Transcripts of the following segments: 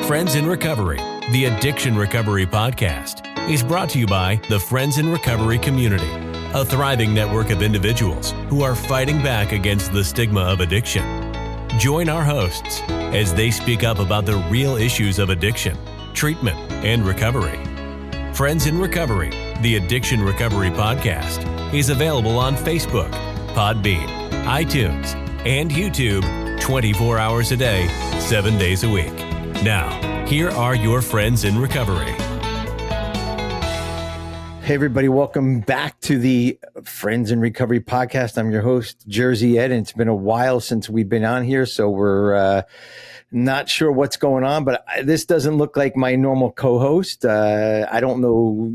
Friends in Recovery, the Addiction Recovery Podcast, is brought to you by the Friends in Recovery community, a thriving network of individuals who are fighting back against the stigma of addiction. Join our hosts as they speak up about the real issues of addiction, treatment, and recovery. Friends in Recovery, the Addiction Recovery Podcast, is available on Facebook, Podbean, iTunes, and YouTube 24 hours a day, 7 days a week. Now, here are your friends in recovery. Hey, everybody. Welcome back to the Friends in Recovery podcast. I'm your host, Jersey Ed, and it's been a while since we've been on here, so we're not sure what's going on, but this doesn't look like my normal co-host. I don't know,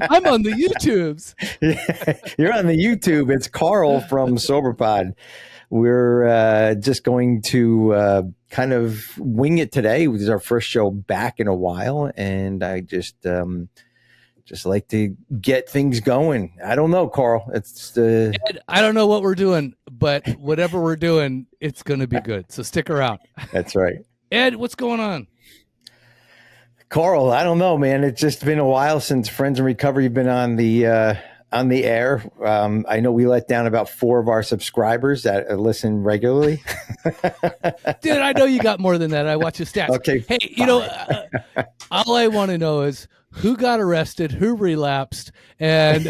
I'm on the YouTubes. You're on the YouTube. It's Carl from SoberPod. We're just going to kind of wing it today. This is our first show back in a while, and I just like to get things going. I don't know, Carl. It's Ed, I don't know what we're doing, but whatever we're doing, it's going to be good. So stick around. That's right. Ed, what's going on? Carl, I don't know, man. It's just been a while since Friends in Recovery have been on the air. I know we let down about 4 of our subscribers that listen regularly. Dude, I know you got more than that. I watch your stats. Okay. Hey, all I want to know is who got arrested, who relapsed, and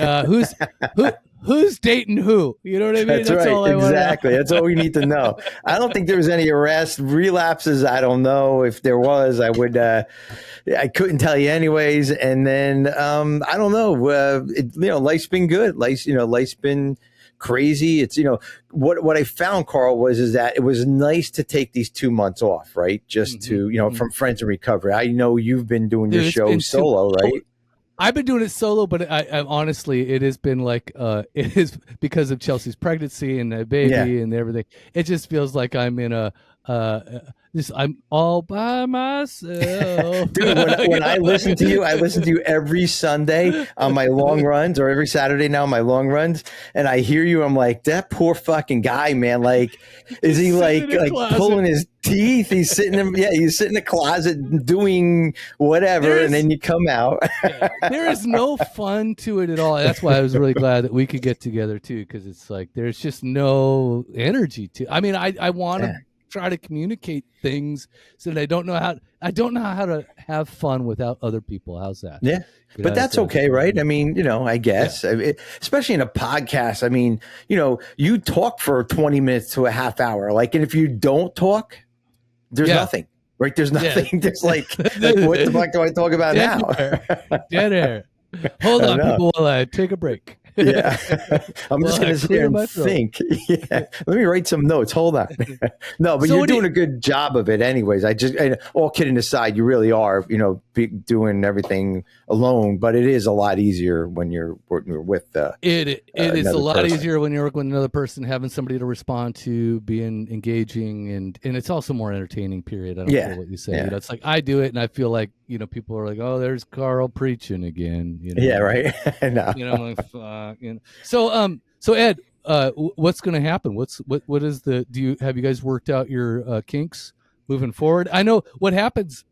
who's dating who. You know what I mean? That's right. all I exactly. That's all we need to know. I don't think there was any arrests, relapses. I don't know. If there was, I would. I couldn't tell you anyways. And then I don't know. Life's been good. Life's been crazy. It's what I found, Carl, is that it was nice to take these 2 months off, right? Just to from Friends in Recovery. I know you've been doing your show solo, right? I've been doing it solo, but I honestly, it has been like it is because of Chelsea's pregnancy and the baby and everything. It just feels like I'm in I'm all by myself. Dude, when I listen to you every Sunday on my long runs, or every Saturday now on my long runs, and I hear you, I'm like, that poor fucking guy, man. Like, is he like pulling his teeth? He's sitting in the closet doing whatever, and then you come out. There is no fun to it at all. That's why I was really glad that we could get together too, because it's like there's just no energy to. I mean, I want to try to communicate things so that I don't know how to have fun without other people. How's that? Yeah. But that's okay, right? I mean, I guess, especially in a podcast. I mean, you talk for 20 minutes to a half hour. Like, and if you don't talk, there's nothing, right? There's nothing. Yeah. There's like, what the fuck do I talk about now? Dead air. Hold on, people, while I take a break. Yeah, I'm just going to sit here and think. Yeah, let me write some notes. Hold on. No, but you're doing a good job of it, anyways. All kidding aside, you really are, doing everything alone. But it is a lot easier when you're with. It is a lot easier when you're working with another person, having somebody to respond to, being engaging, and it's also more entertaining. Period. I don't care what you say. Yeah. It's like I do it, and I feel like people are like, oh, there's Carl preaching again. Yeah, right. No. So Ed, what's going to happen? What is have you guys worked out your kinks moving forward? I know what happens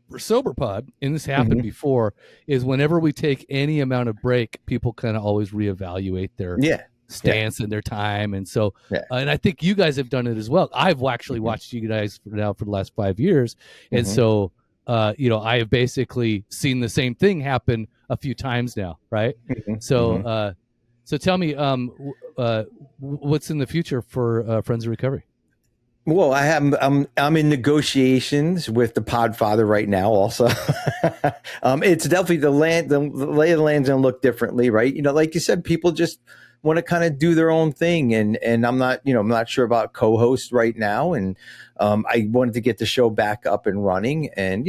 for SoberPod, and this happened before, is whenever we take any amount of break, people kind of always reevaluate their stance and their time. And so, and I think you guys have done it as well. I've actually watched you guys for the last 5 years. And so, I have basically seen the same thing happen a few times now. Right. So, so tell me, what's in the future for Friends of Recovery? Well, I'm in negotiations with the Podfather right now. Also, it's definitely the lay of the land's gonna look differently, right? Like you said, people just want to kind of do their own thing, and I'm not sure about co-host right now, and I wanted to get the show back up and running, and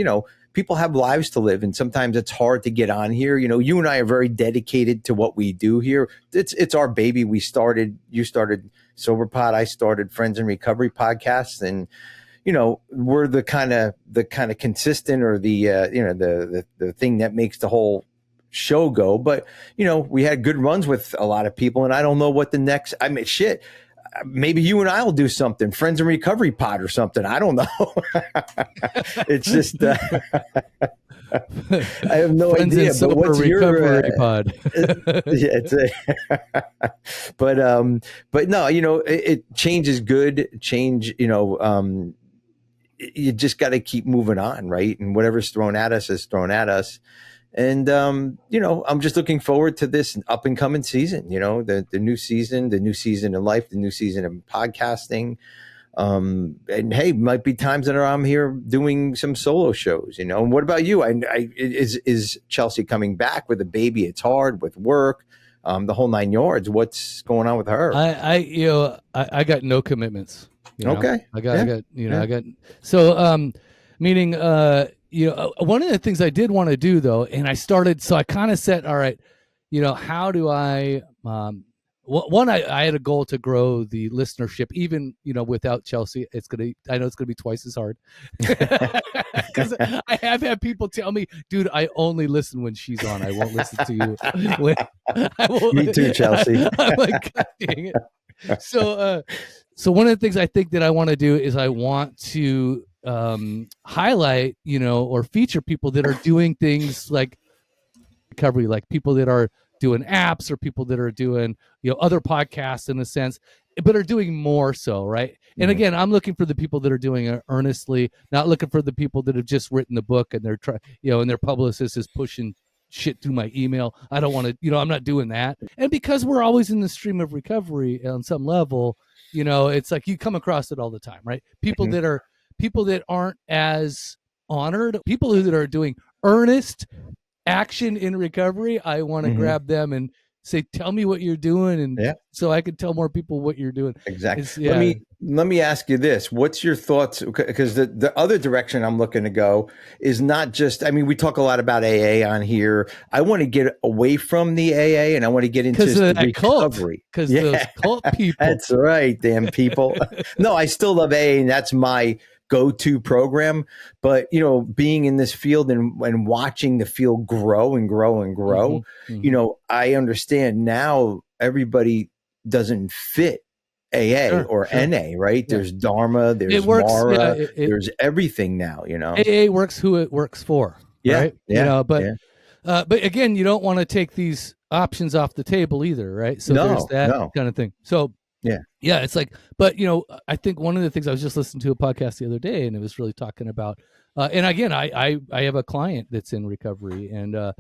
people have lives to live, and sometimes it's hard to get on here. You and I are very dedicated to what we do here. It's our baby. You started SoberPod, I started Friends in Recovery podcasts, and we're the kind of consistent, or the thing that makes the whole show go. But we had good runs with a lot of people, and I don't know what the next. I mean, shit. maybe you and I will do something, Friends in Recovery pod or something. I don't know. It's just, I have no Friends idea. in But what's recovery your, pod? yeah, it's but no, it change is good. Change, you just got to keep moving on, right? And whatever's thrown at us is thrown at us. And I'm just looking forward to this up and coming season. The new season in life, the new season in podcasting. And hey, might be times that I'm here doing some solo shows. And what about you? Is Chelsea coming back with a baby? It's hard with work, the whole 9 yards. What's going on with her? I got no commitments. Okay. I got meaning one of the things I did want to do though, and I kind of said, all right, how do I I had a goal to grow the listenership, even without Chelsea. I know it's gonna be twice as hard because I have had people tell me, dude, I only listen when she's on. I won't listen to you. Me too, Chelsea. I'm like, God dang it. So one of the things I think that I want to do is I want to highlight, or feature people that are doing things like recovery, like people that are doing apps or people that are doing, other podcasts in a sense, but are doing more so, right? And again, I'm looking for the people that are doing it earnestly, not looking for the people that have just written the book and they're and their publicist is pushing shit through my email. I don't want to, I'm not doing that. And because we're always in the stream of recovery on some level, it's like you come across it all the time, right? People that aren't as honored, people that are doing earnest action in recovery. I want to grab them and say, tell me what you're doing. And so I can tell more people what you're doing. Exactly. Let me ask you this. What's your thoughts? Because the other direction I'm looking to go is not just, we talk a lot about AA on here. I want to get away from the AA and I want to get into the recovery. Because those cult people. That's right, damn people. No, I still love AA and that's my go-to program, but being in this field and watching the field grow and grow and grow, I understand now everybody doesn't fit AA or NA, right? There's Dharma, there's Mara, there's everything now, AA works who it works for, right? But again, you don't want to take these options off the table either, right? So there's that kind of thing. So it's like, but I think one of the things, I was just listening to a podcast the other day and it was really talking about, and again, I have a client that's in recovery and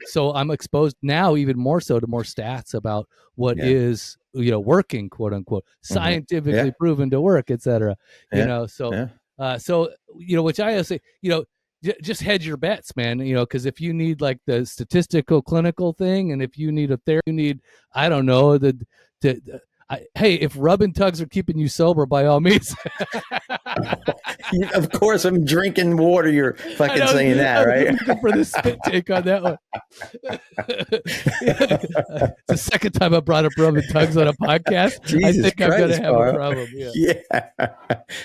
so I'm exposed now even more so to more stats about what is, working, quote unquote, scientifically proven to work, et cetera, so which I always say, just hedge your bets, man, because if you need like the statistical clinical thing, and if you need a therapy, you need, I don't know, hey, if rub and tugs are keeping you sober, by all means. Of course, I'm drinking water. You're fucking saying that, right? I'm looking for the spit take on that one. It's the second time I brought up rub and tugs on a podcast. Jesus I think Christ, I'm going to have Carl. a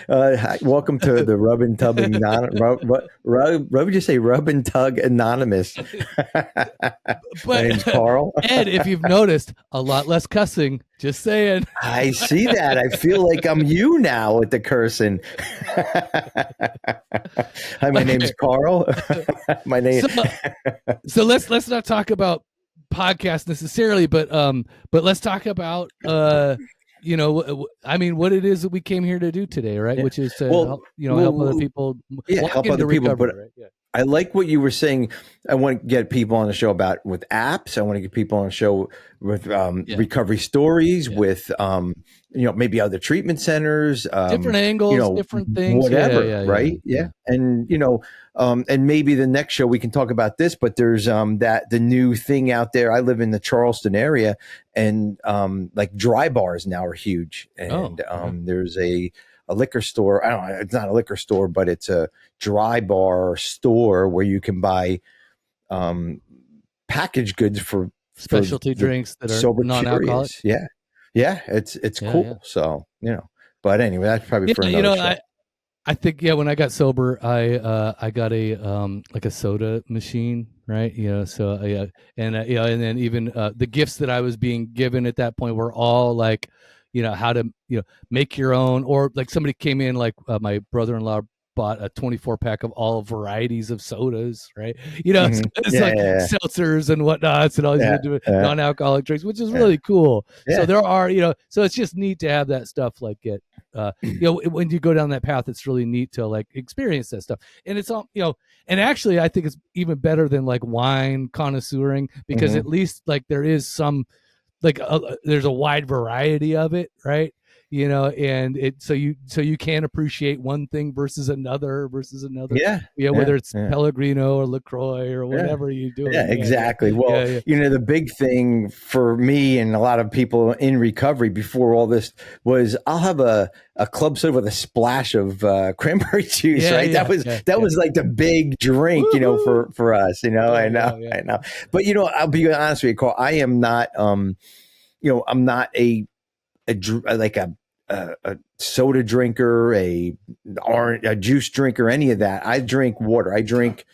problem. Welcome to the Rub and Tug what would you say? Rub and Tug Anonymous. My name's Carl. Ed, if you've noticed, a lot less cussing. Just saying. I see that. I feel like I'm you now with the cursing. Hi, my name's Carl. My name. So let's not talk about podcasts necessarily, but let's talk about what it is that we came here to do today, right? Which is to help other people. Help other people. Recovery, but right? I like what you were saying. I want to get people on the show with apps. I want to get people on the show with recovery stories, with maybe other treatment centers, different angles, different things, whatever, right? Yeah. And and maybe the next show we can talk about this. But there's the new thing out there. I live in the Charleston area, and like dry bars now are huge, and there's a liquor store. I don't know. It's not a liquor store, but it's a dry bar store where you can buy packaged goods for specialty drinks that are non-alcoholic. Yeah. It's cool. Yeah. So, but anyway, that's probably for another show. I think, when I got sober, I got a like a soda machine, right? And then even the gifts that I was being given at that point were all like, how to, make your own, or like somebody came in, like my brother-in-law bought a 24 pack of all varieties of sodas, right? It's Yeah, like yeah, seltzers and whatnots and all these non-alcoholic drinks, which is really cool. Yeah. So there are, so it's just neat to have that stuff like get, when you go down that path, it's really neat to like experience that stuff. And it's all, and actually I think it's even better than like wine connoisseuring, because at least like there is some, like there's a wide variety of it, right? And so you can appreciate one thing versus another. Whether it's Pellegrino or LaCroix or whatever you do. Yeah, exactly. Well, the big thing for me and a lot of people in recovery before all this was, I'll have a club soda with a splash of cranberry juice, right? That was like the big drink, for us, I know. But, I'll be honest with you, Carl, I am not, I'm not a soda drinker, a juice drinker, any of that. I drink water. I drink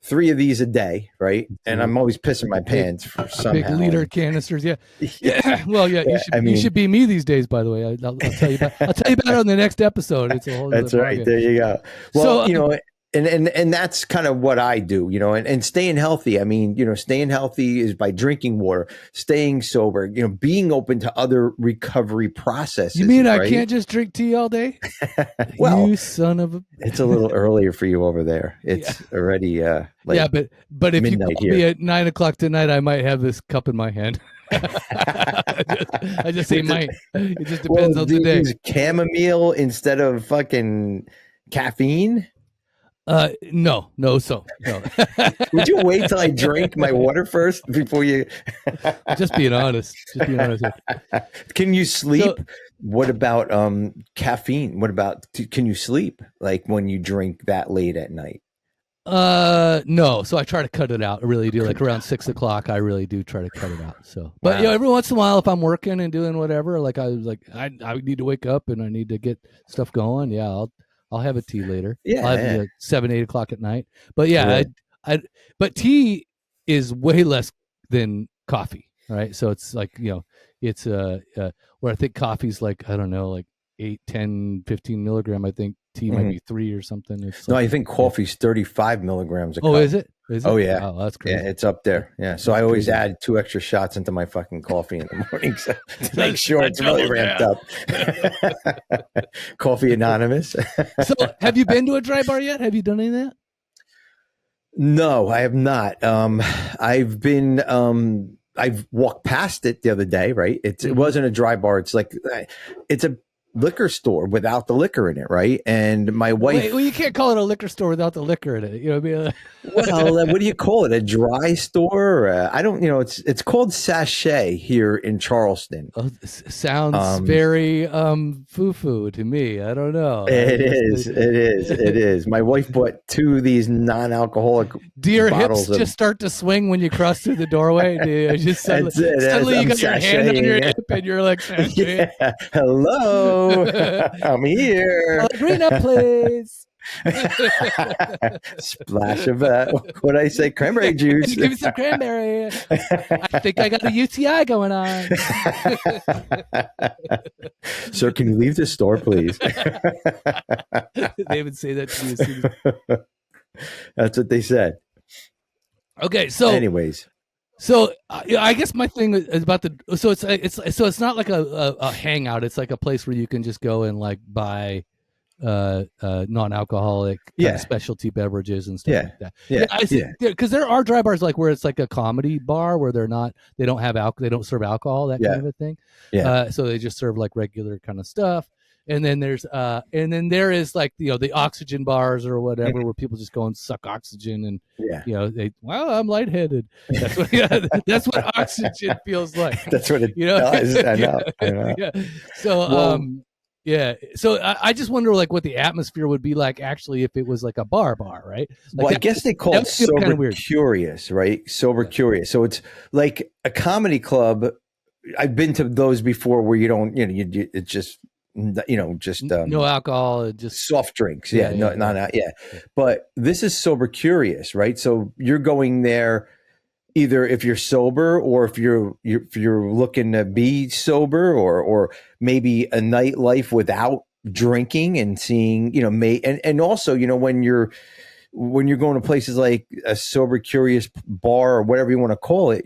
3 of these a day, right? And I'm always pissing my pants for somehow. Big liter canisters, yeah. Well, you should be me these days. By the way, I'll tell you about. I'll tell you about it on the next episode. It's a whole. That's right. There you go. Well, so, And that's kind of what I do, and staying healthy. I mean, staying healthy is by drinking water, staying sober, being open to other recovery processes. You mean right? I can't just drink tea all day? Well, you son of a. It's a little earlier for you over there. It's already but if you call me at 9:00 tonight, I might have this cup in my hand. I just say might. It just depends on the day. Chamomile instead of fucking caffeine. No. Would you wait till I drink my water first before you? Just being honest. Can you sleep? What about caffeine? What about can you sleep like when you drink that late at night? No. So I try to cut it out. I really do. Like around 6:00, I really do try to cut it out. So, but every once in a while, if I'm working and doing whatever, like I was like, I need to wake up and I need to get stuff going. Yeah, I'll have a tea later. Yeah, I'll have 7, 8 o'clock at night. But but tea is way less than coffee, right? So it's like, it's where I think coffee's like, I don't know, like 8, 10, 15 milligram. I think tea might be 3 or something. It's I think coffee's 35 milligrams. Oh, is it? Oh yeah. Oh, that's crazy. Yeah, it's up there. Yeah. So I always add 2 extra shots into my fucking coffee in the morning to make sure it's really ramped up. Coffee Anonymous. So have you been to a dry bar yet? Have you done any of that? No, I have not. I've been, I've walked past it the other day, right? It wasn't a dry bar. It's like, it's a liquor store without the liquor in it, right? And my wife. Well, you can't call it a liquor store without the liquor in it. You know what I mean? Well, what do you call it? A dry store? I don't. It's called Sachet here in Charleston. Oh, sounds very foo-foo to me. I don't know. It is. My wife bought 2 of these non-alcoholic. Do your hips just start to swing when you cross through the doorway? Do you just suddenly you got your hand on your hip and you're like, yeah. Hello. I'm here. Green up, please. Splash of what I say, cranberry juice. Give me some cranberry. I think I got a UTI going on. Sir, can you leave the store, please? They would say that to me as soon as... That's what they said. Okay, so anyways. So I guess my thing is about it's not like a hangout. It's like a place where you can just go and like buy non-alcoholic kind of specialty beverages and stuff like that. Yeah, I see. Because there are dry bars like where it's like a comedy bar where they don't have alcohol, they don't serve alcohol, that kind of a thing. Yeah. So they just serve like regular kind of stuff. And then there is like the oxygen bars or whatever where people just go and suck oxygen and I'm lightheaded. That's what oxygen feels like. That's what it does. I know. Yeah. So So I just wonder like what the atmosphere would be like actually if it was like a bar, right? Like I guess they call it sober curious, right? Sober curious. So it's like a comedy club. I've been to those before where you don't, it's just. No alcohol, just soft drinks. But this is sober curious, right? So you're going there either if you're sober or if you're looking to be sober, or maybe a nightlife without drinking and seeing, and also, when you're going to places like a sober curious bar or whatever you want to call it,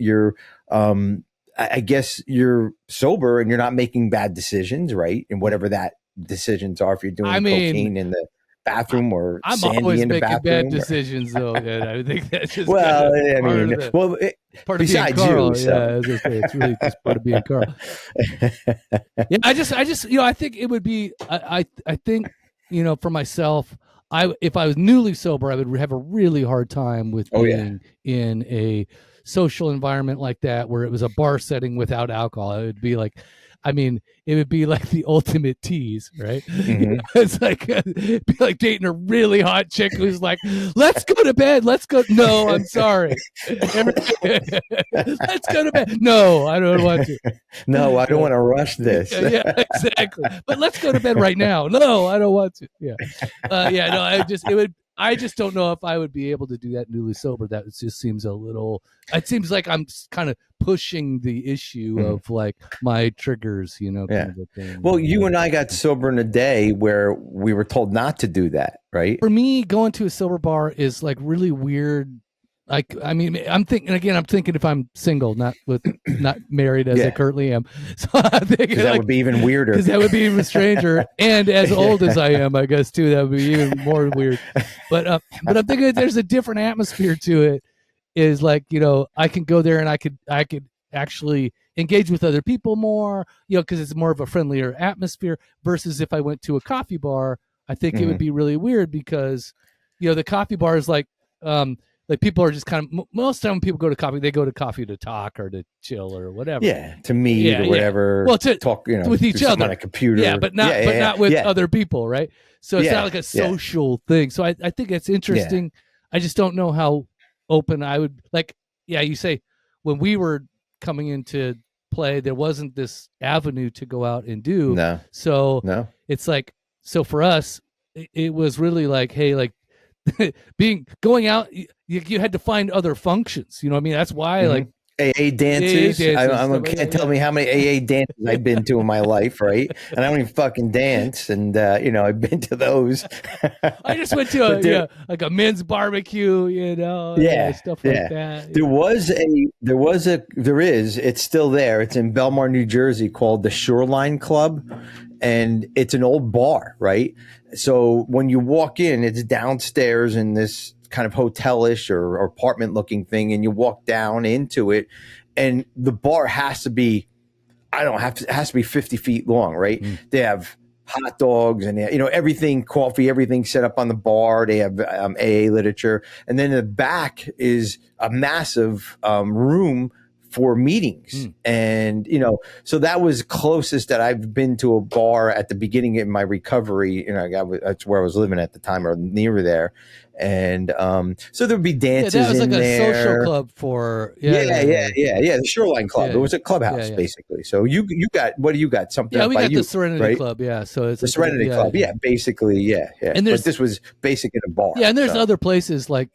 I guess you're sober and you're not making bad decisions, right? And whatever that decisions are, if you're doing cocaine in the bathroom or I'm sandy always in the making bathroom. bad decisions, though. And I think that's just Well, part of besides being Carl. you, so. Yeah, as I say, it's really just part of being Carl. Yeah, I just, I think it would be, I think, for myself, if I was newly sober, I would have a really hard time with being in a social environment like that, where it was a bar setting without alcohol. It would be like, it would be like the ultimate tease, right? Mm-hmm. It's like, it'd be like dating a really hot chick who's like, let's go to bed. Let's go. No, I'm sorry. Let's go to bed. No, I don't want to. No, I don't want to rush this. Yeah, exactly. But let's go to bed right now. No, I don't want to. Yeah. No, I just don't know if I would be able to do that newly sober. That just seems it seems like I'm kind of pushing the issue of like my triggers, kind of a thing. Well, you and I got sober in a day where we were told not to do that, right? For me, going to a sober bar is like really weird. Like, I'm thinking if I'm single, not married as I currently am. So I'm thinking that would be even weirder. Because that would be even stranger. And as old as I am, I guess too, that would be even more weird. But I'm thinking that there's a different atmosphere to it. Is like, I can go there and I could actually engage with other people more, because it's more of a friendlier atmosphere versus if I went to a coffee bar. I think it would be really weird because, the coffee bar is like people are just kind of, most of the time people go to coffee, they go to coffee to talk or to chill or whatever. Yeah, to meet or whatever. Well, to talk, with each other on a computer. Yeah, but not with other people, right? So it's not like a social thing. So I think it's interesting. I just don't know how open I would like. Yeah, you say when we were coming into play, there wasn't this avenue to go out and do. No. So it's like, so for us, it was really like, hey, like going out, you had to find other functions. That's why like AA dances. Can't tell me how many AA dances I've been to in my life, right? And I don't even fucking dance. And I've been to those. I just went to like a men's barbecue, stuff like that. There is. It's still there. It's in Belmar, New Jersey, called the Shoreline Club, and it's an old bar, right? So when you walk in, it's downstairs in this kind of hotelish or apartment looking thing, and you walk down into it, and the bar has to be, it has to be 50 feet long, right? They have hot dogs and everything, coffee, everything set up on the bar. They have AA literature, and then in the back is a massive room for meetings. And so that was closest that I've been to a bar at the beginning in my recovery. That's where I was living at the time, or near there. And so there'd be dances. That was like a social club for the Shoreline Club. It was a clubhouse basically. So you got, what do you got? Something we got the Serenity Club. Yeah, so it's the Serenity Club. Yeah, basically. And but this was basically in a bar. Yeah, and there's other places like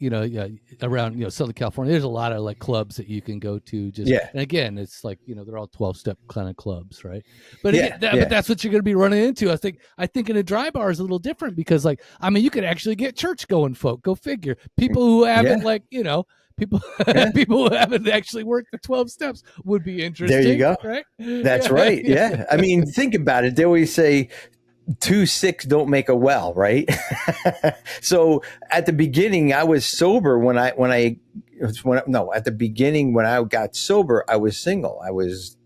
around Southern California. There's a lot of like clubs that you can go to. And again, it's like they're all 12-step kind of clubs, right? But but that's what you're going to be running into. I think in a dry bar is a little different because you could actually get church going folk. Go figure. People who haven't people who haven't actually worked the 12 steps would be interesting. There you go. Right? That's right. Yeah. Think about it. They always say 2 sick don't make a well, right? So at the beginning, I was sober at the beginning when I got sober, I was single. I was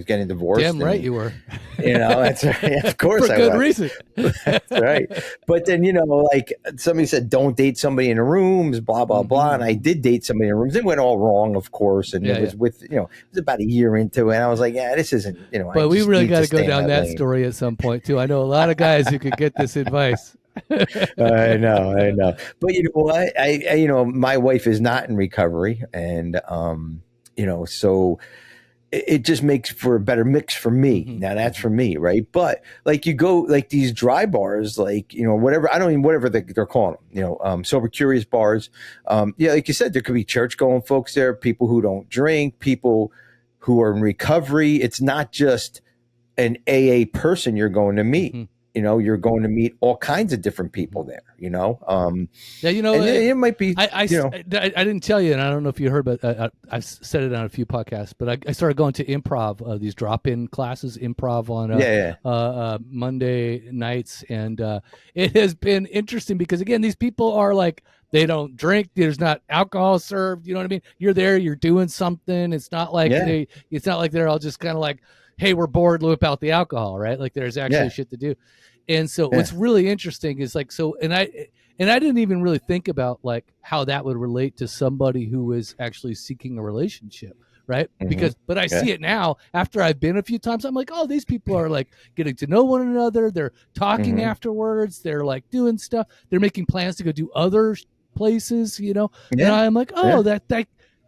getting divorced. Damn right you were. That's right. Of course, for good reason. That's right. But then like somebody said, don't date somebody in the rooms, blah blah blah. And I did date somebody in the rooms. It went all wrong, of course. And it was with it was about a year into it. And I was like, this isn't But we really got to go down that story at some point too. I know a lot of guys who could get this advice. I know. But you know what? I my wife is not in recovery, and so it just makes for a better mix for me. Mhm. Now that's for me, right? But like you go like these dry bars, like whatever, I don't even whatever they're calling them, sober curious bars. Yeah, like you said, there could be church going folks there, people who don't drink, people who are in recovery. It's not just an AA person you're going to meet. Mhm. You're going to meet all kinds of different people there. Yeah, And it might be I didn't tell you, and I don't know if you heard, but I've said it on a few podcasts. But I started going to improv, these drop-in classes, improv on Monday nights, and it has been interesting because again, these people are like they don't drink. There's not alcohol served. You know what I mean? You're there, you're doing something. It's not like it's not like they're all just kind of like, hey, we're bored, whip out the alcohol, right? Like there's actually shit to do. And so what's really interesting is like, so, and I didn't even really think about like how that would relate to somebody who is actually seeking a relationship. Right. Because, but I see it now after I've been a few times. I'm like, oh, these people are like getting to know one another. They're talking afterwards. They're like doing stuff. They're making plans to go do other places, and I'm like, oh,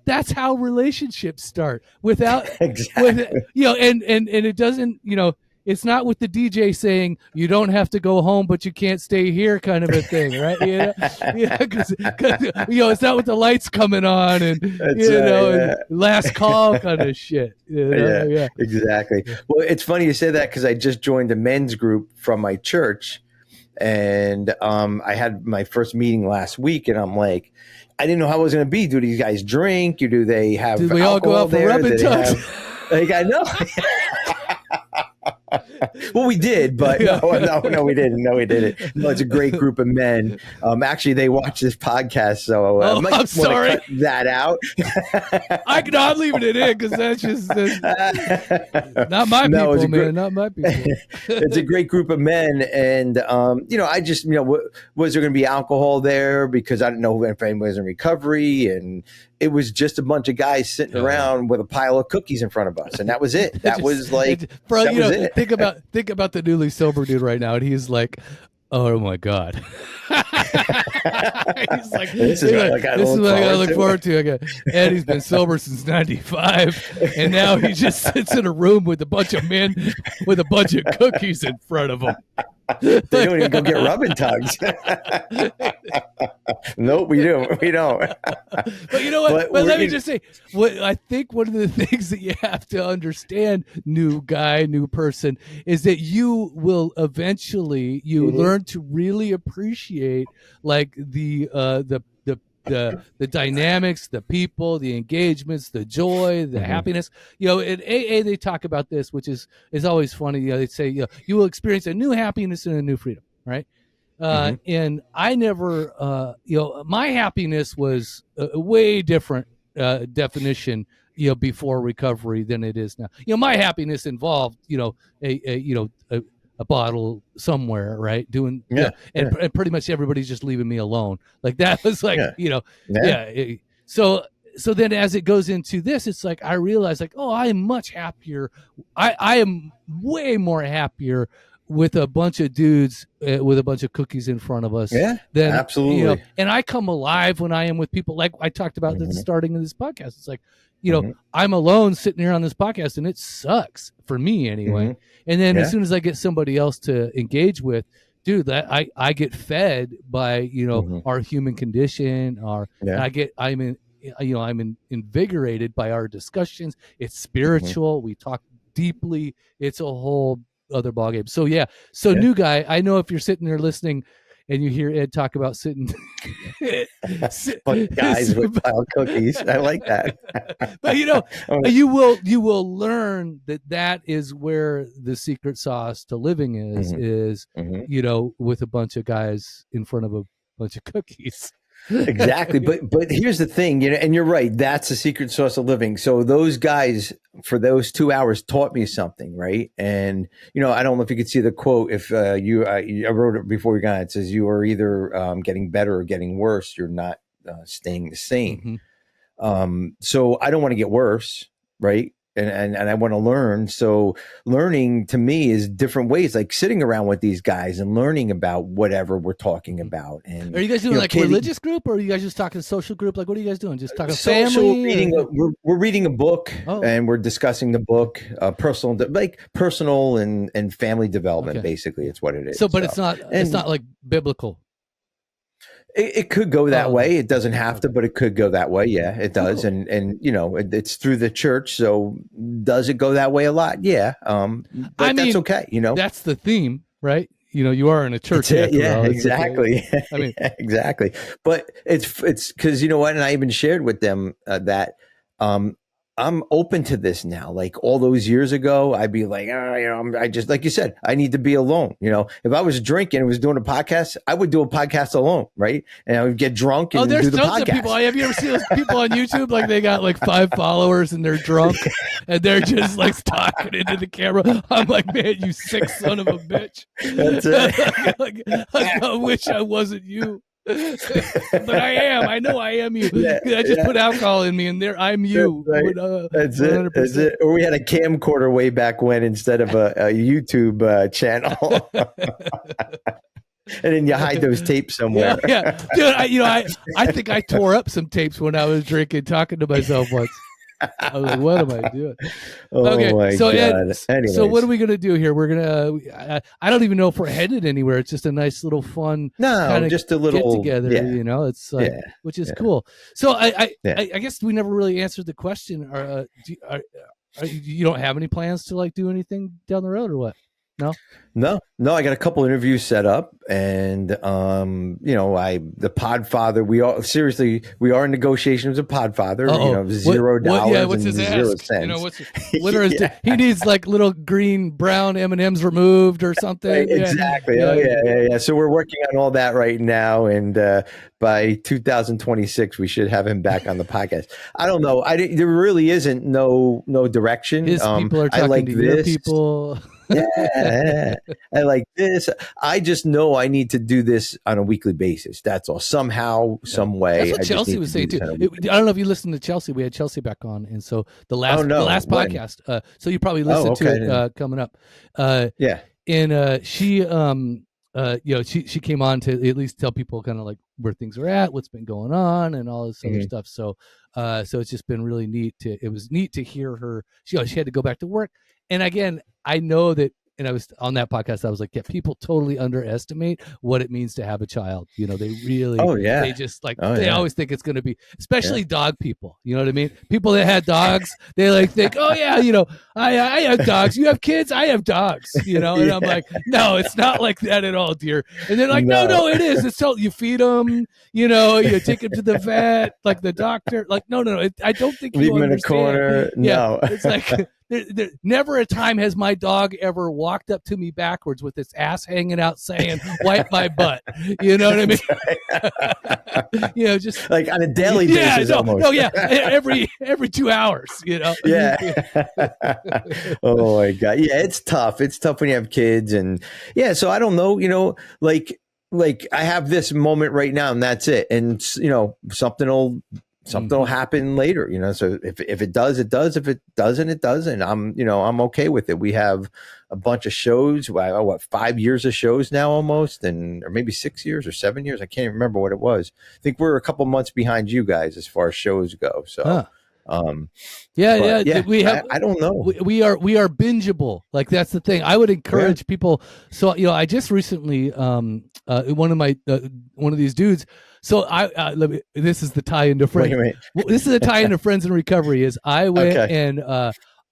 that's how relationships start without, exactly. and it doesn't, it's not with the DJ saying you don't have to go home, but you can't stay here kind of a thing, right? Because it's not with the lights coming on and and last call kind of shit. Exactly. Well, it's funny you say that because I just joined a men's group from my church, and I had my first meeting last week, and I'm like, I didn't know how it was going to be. Do these guys drink? Do they have? Did we all go out for rubbing tugs? Like I know. Well, we did, but no, we didn't. No, we didn't. No, it's a great group of men. Actually, they watch this podcast, so I might I'm sorry. Cut that out. I'm leaving it in because that's just not my people, man. Not my people. It's a great group of men, and I just was there going to be alcohol there because I didn't know if anyone was in recovery, and it was just a bunch of guys sitting around with a pile of cookies in front of us, and that was it. That was like, bro. That was it. Think about the newly sober dude right now, and he's like, "Oh my god." He's like, "This is what I gotta look forward to." And he's been sober since '95, and now he just sits in a room with a bunch of men with a bunch of cookies in front of him. They don't even go get rubbing tugs. Nope, we don't. But you know what? But let me just say, what I think one of the things that you have to understand, new guy, new person, is that you will eventually learn to really appreciate like the dynamics, the people, the engagements, the joy, the happiness. In AA they talk about this, which is always funny. They say you will experience a new happiness and a new freedom, right? And I never, my happiness was a way different definition, before recovery than it is now. My happiness involved, a bottle somewhere, right? Doing, and pretty much everybody's just leaving me alone. Like that was like, So then as it goes into this, it's like, I realize like, oh, I am much happier. I am way more happier with a bunch of dudes with a bunch of cookies in front of us. Yeah, then, absolutely. And I come alive when I am with people. Like I talked about at the starting of this podcast. It's like, I'm alone sitting here on this podcast and it sucks for me anyway. And then as soon as I get somebody else to engage with, dude, that I get fed by, our human condition, I'm invigorated by our discussions. It's spiritual. We talk deeply. It's a whole other ballgame. So new guy, I know if you're sitting there listening and you hear Ed talk about sitting guys with pile cookies, I like that. But you will learn that is where the secret sauce to living is with a bunch of guys in front of a bunch of cookies. Exactly. But here's the thing, and you're right. That's the secret sauce of living. So those guys for those 2 hours taught me something. Right. And, I don't know if you could see the quote. If I wrote it before we got it says you are either getting better or getting worse. You're not staying the same. So I don't want to get worse. Right. and I want to learn. So learning to me is different ways, like sitting around with these guys and learning about whatever we're talking about. And are you guys doing like religious group, or are you guys just talking social group? Like, what are you guys doing? Just talking family? We're reading a book, and we're discussing the book, personal and family development. Basically, it's what it is. So, but it's not like biblical. It could go that way. It doesn't have to, but it could go that way. Yeah, it does. Cool. And it's through the church. So does it go that way a lot? Yeah. But that's okay. That's the theme, right? You are in a church. Yeah, exactly. I mean, exactly. But it's because you know what? And I even shared with them that I'm open to this now. Like all those years ago, I'd be like, I just, like you said, I need to be alone. If I was drinking and was doing a podcast, I would do a podcast alone, right? And I would get drunk and do the podcast. Of people. Have you ever seen those people on YouTube? Like they got like 5 followers and they're drunk and they're just like talking into the camera. I'm like, man, you sick son of a bitch. That's it. I wish I wasn't you. But I am. I know I am you. Yeah, I just put alcohol in me, and there I'm you. That's right. That's it. That's it. Or we had a camcorder way back when instead of a YouTube channel. And then you hide those tapes somewhere. Yeah. Dude, I think I tore up some tapes when I was drinking, talking to myself once. I was like, what am I doing? Okay, so Ed, so what are we gonna do here? We're gonna I don't even know if we're headed anywhere. It's just a nice little fun just a little get together, it's like, which is cool. So I guess we never really answered the question. You don't have any plans to like do anything down the road or what? No, I got a couple interviews set up, and the Podfather. We are in negotiations with Podfather. $0 what's his ask? 0 cents. He needs like little green brown M&Ms removed or something. Right, exactly. Yeah. So we're working on all that right now, and by 2026 we should have him back on the podcast. I don't know. There really isn't no direction. His people are talking to your people. Yeah, I like this. I just know I need to do this on a weekly basis. That's all. Somehow, some way. That's what Chelsea was saying too. I don't know if you listened to Chelsea. We had Chelsea back on, and so the last podcast. So you probably listened to it coming up. And she she came on to at least tell people kind of like where things are at, what's been going on, and all this other stuff. So it's just been really neat it was neat to hear her. She had to go back to work, and again, I know that, and I was on that podcast, I was like, people totally underestimate what it means to have a child. They really, they just like, they always think it's going to be, especially dog people. You know what I mean? People that had dogs, they like think, I have dogs. You have kids? I have dogs, and I'm like, no, it's not like that at all, dear. And they're like, no, it is. It's so you feed them, you take them to the vet, like the doctor, like, no. I don't think leave you them understand. In a corner. No, it's like, never a time has my dog ever walked up to me backwards with its ass hanging out saying, wipe my butt. You know what I mean? Just like on a daily basis. Every 2 hours, Yeah. Oh my God. Yeah. It's tough. It's tough when you have kids, and so I don't know, like I have this moment right now and that's it. And something will happen later, so if it does, it does. If it doesn't, it doesn't. I'm okay with it. We have a bunch of shows, 5 years of shows now almost, or maybe 6 years or 7 years. I can't remember what it was. I think we're a couple months behind you guys as far as shows go. So, we have, I don't know. We are bingeable. Like that's the thing. I would encourage people. So, I just recently, one of these dudes, so this is the tie into Friends. This is a tie into Friends in Recovery. Is I went and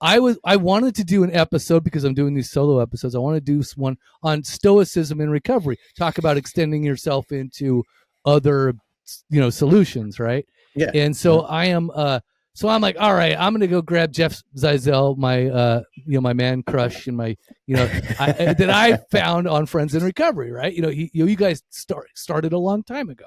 I wanted to do an episode because I'm doing these solo episodes. I want to do one on stoicism in recovery. Talk about extending yourself into other, solutions, right? Yeah. And so I am. So I'm like, all right, I'm gonna go grab Jeff Zizell, my my man crush, and my that I found on Friends in Recovery, right? You guys started a long time ago.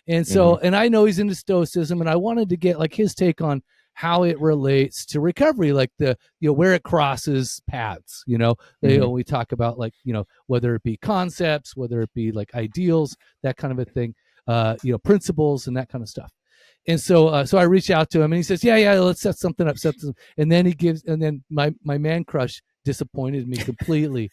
And so, and I know he's into stoicism, and I wanted to get like his take on how it relates to recovery, like the, where it crosses paths, we talk about like, whether it be concepts, whether it be like ideals, that kind of a thing, principles and that kind of stuff. And so so I reach out to him and he says, yeah, let's set something up. And then my man crush disappointed me completely.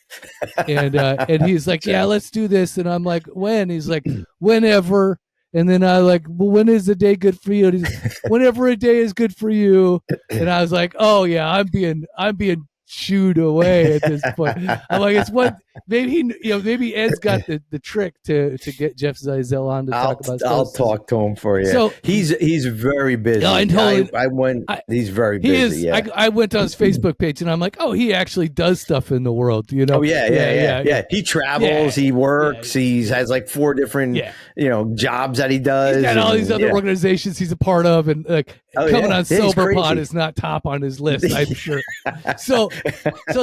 And he's like, yeah, let's do this. And I'm like, when? He's like, whenever. And then I like, well, when is the day good for you? And he's, whenever a day is good for you. And I was like, oh yeah, I'm being shooed away at this point. I'm like, it's what maybe Ed's got the trick to get Jeff Zeisel on to talk about. I'll talk to him for you. So he's very busy. No, he's very busy. He is. I went on his Facebook page and I'm like, oh, he actually does stuff in the world, you know? Oh yeah. He travels. He works. He has like 4 different jobs that he does. He's got all these other organizations he's a part of, and like coming on Sober Pod is not top on his list, I'm sure. So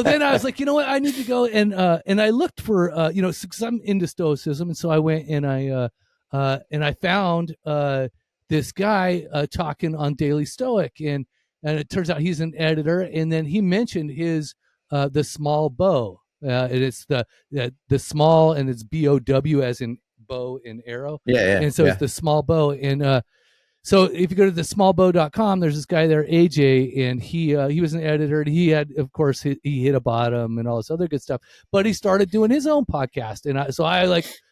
then I was like, you know what, I need to go and I looked for because I'm into Stoicism, and so I went and I found this guy talking on Daily Stoic, and it turns out he's an editor, and then he mentioned his the small bow, and it's the small, and it's BOW as in bow and arrow, and so it's the small bow, and so if you go to thesmallbow.com, there's this guy there, AJ, and he was an editor, and he had, of course, he hit a bottom and all this other good stuff. But he started doing his own podcast, and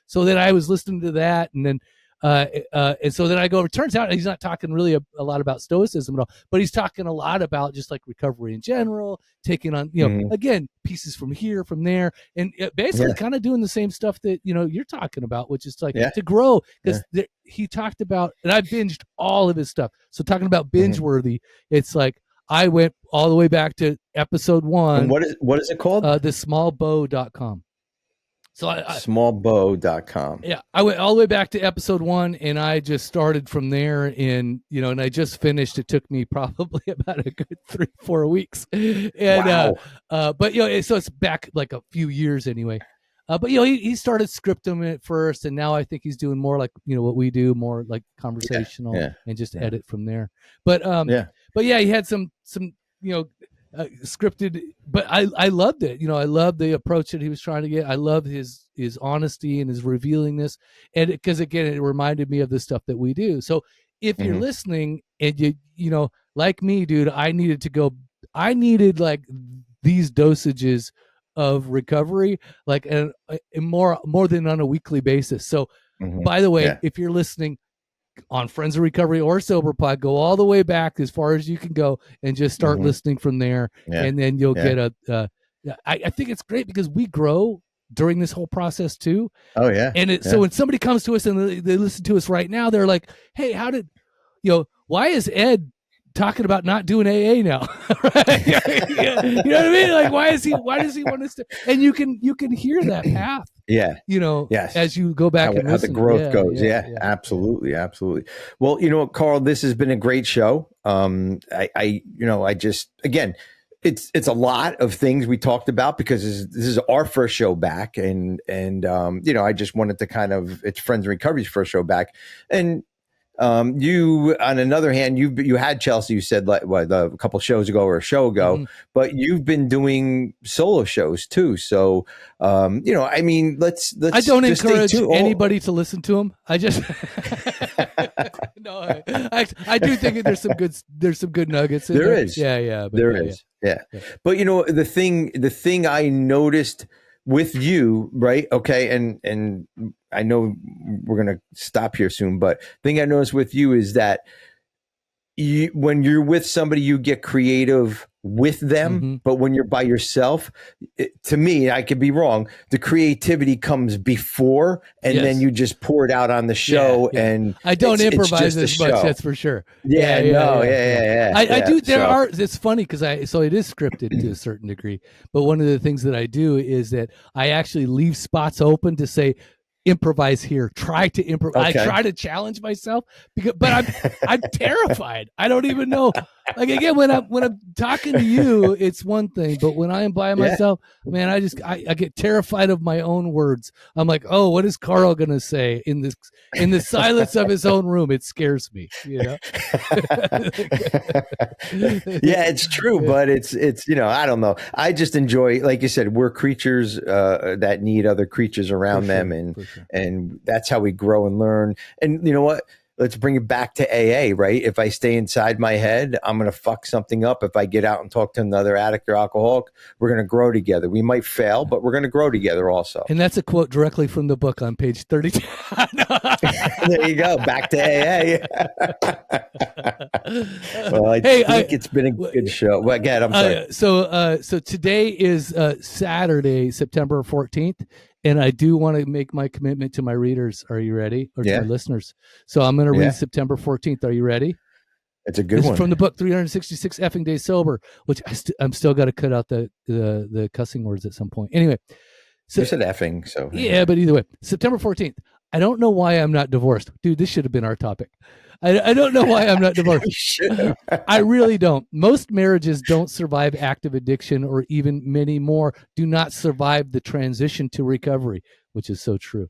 so then I was listening to that, and then and so then I go. It turns out he's not talking really a lot about Stoicism at all, but he's talking a lot about just like recovery in general, taking on again pieces from here, from there, and basically kind of doing the same stuff that you're talking about, which is like to grow, because he talked about, and I binged all of his stuff. So talking about binge worthy, it's like I went all the way back to episode 1. And what is it called? Thesmallbow.com. So smallbow.com. Yeah, I went all the way back to episode 1, and I just started from there. And and I just finished. It took me probably about a good 3-4 weeks. And wow. But so it's back like a few years anyway. But he started scripting it first, and now I think he's doing more like what we do, more like conversational, and just edit from there. But he had some scripted, but I loved it. I loved the approach that he was trying to get. I love his honesty and his revealingness, and because again, it reminded me of the stuff that we do. So if you're listening and you like me, dude, I needed like these dosages of recovery, like and more than on a weekly basis. So by the way, if you're listening on Friends of Recovery or Sober Pod, go all the way back as far as you can go and just start listening from there. And then you'll get I think it's great because we grow during this whole process too. Oh yeah. And so when somebody comes to us and they listen to us right now, they're like, hey, why is Ed talking about not doing AA now? Right? You know what I mean? Like, why does he want us to? And you can hear that path. As you go back and listen. How the growth goes. Absolutely. Well, Carl, this has been a great show. I just, again, it's a lot of things we talked about because this is our first show back, and I just wanted to it's Friends in Recovery's first show back, and you, on another hand, you had Chelsea, you said a couple shows ago or a show ago, but you've been doing solo shows too. So, I mean, let's I don't encourage anybody to listen to them. I just, no, I do think there's some good nuggets in there. There is. Yeah. There is. But the thing I noticed with you, right? Okay. And I know we're going to stop here soon, but the thing I noticed with you is that when you're with somebody, you get creative with them, but when you're by yourself, to me, I could be wrong, the creativity comes before, and then you just pour it out on the show. And I don't improvise as much, that's for sure. I do. It's funny because so it is scripted to a certain degree, but one of the things that I do is that I actually leave spots open to say, improvise here, try to improvise. I try to challenge myself but I'm terrified. I don't even know. Like, again, when I'm talking to you, it's one thing, but when I am by myself, man, I get terrified of my own words. I'm like, oh, what is Carl gonna say in the silence of his own room? It scares me, it's true, but it's I don't know. I just enjoy, like you said, we're creatures that need other creatures around them, and that's how we grow and learn. And you know what? let's bring it back to AA, right? If I stay inside my head, I'm going to fuck something up. If I get out and talk to another addict or alcoholic, we're going to grow together. We might fail, but we're going to grow together also. And that's a quote directly from the book on page 32. There you go. Back to AA. Well, I think it's been a good show. Well, again, I'm sorry. So today is Saturday, September 14th. And I do want to make my commitment to my readers. Are you ready? Or to my listeners? So I'm going to read September 14th. Are you ready? It's a good one. From the book 366 Effing Days Sober, which I'm still got to cut out the cussing words at some point. Anyway. So, you said effing, so. Yeah, but either way. September 14th. I don't know why I'm not divorced. Dude, this should have been our topic. I don't know why I'm not divorced. I really don't. Most marriages don't survive active addiction, or even many more do not survive the transition to recovery, which is so true.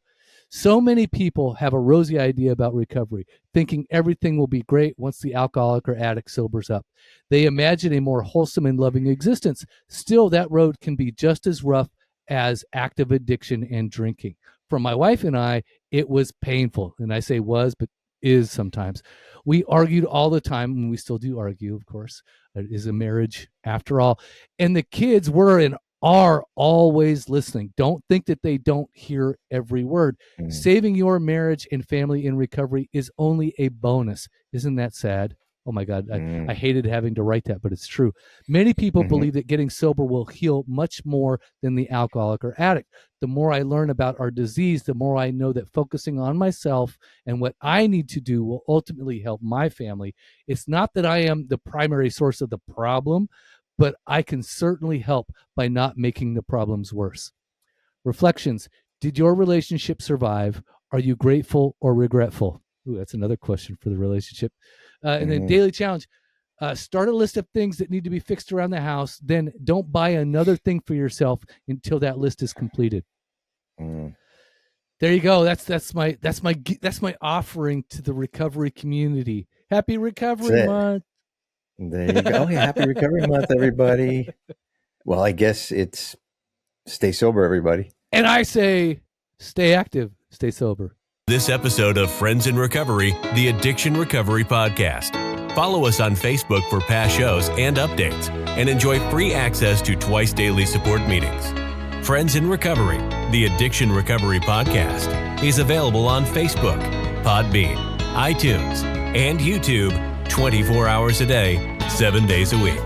So many people have a rosy idea about recovery, thinking everything will be great once the alcoholic or addict sobers up. They imagine a more wholesome and loving existence. Still, that road can be just as rough as active addiction and drinking. For my wife and I, it was painful. And I say was, but is sometimes. We argued all the time, and we still do argue, of course. It is a marriage after all. And the kids were and are always listening. Don't think that they don't hear every word. Saving your marriage and family in recovery is only a bonus. Isn't that sad? Oh my God, I hated having to write that, but it's true. Many people believe that getting sober will heal much more than the alcoholic or addict. The more I learn about our disease, the more I know that focusing on myself and what I need to do will ultimately help my family. It's not that I am the primary source of the problem, but I can certainly help by not making the problems worse. Reflections. Did your relationship survive? Are you grateful or regretful? Ooh, that's another question for the relationship. And then daily challenge, start a list of things that need to be fixed around the house. Then don't buy another thing for yourself until that list is completed. There you go. That's my offering to the recovery community. Happy Recovery Month. There you go. Happy Recovery Month, everybody. Well, I guess it's stay sober, everybody. And I say stay active, stay sober. This episode of Friends in Recovery, the Addiction Recovery Podcast. Follow us on Facebook for past shows and updates, and enjoy free access to twice daily support meetings. Friends in Recovery, the Addiction Recovery Podcast, is available on Facebook, Podbean, iTunes, and YouTube 24 hours a day, 7 days a week.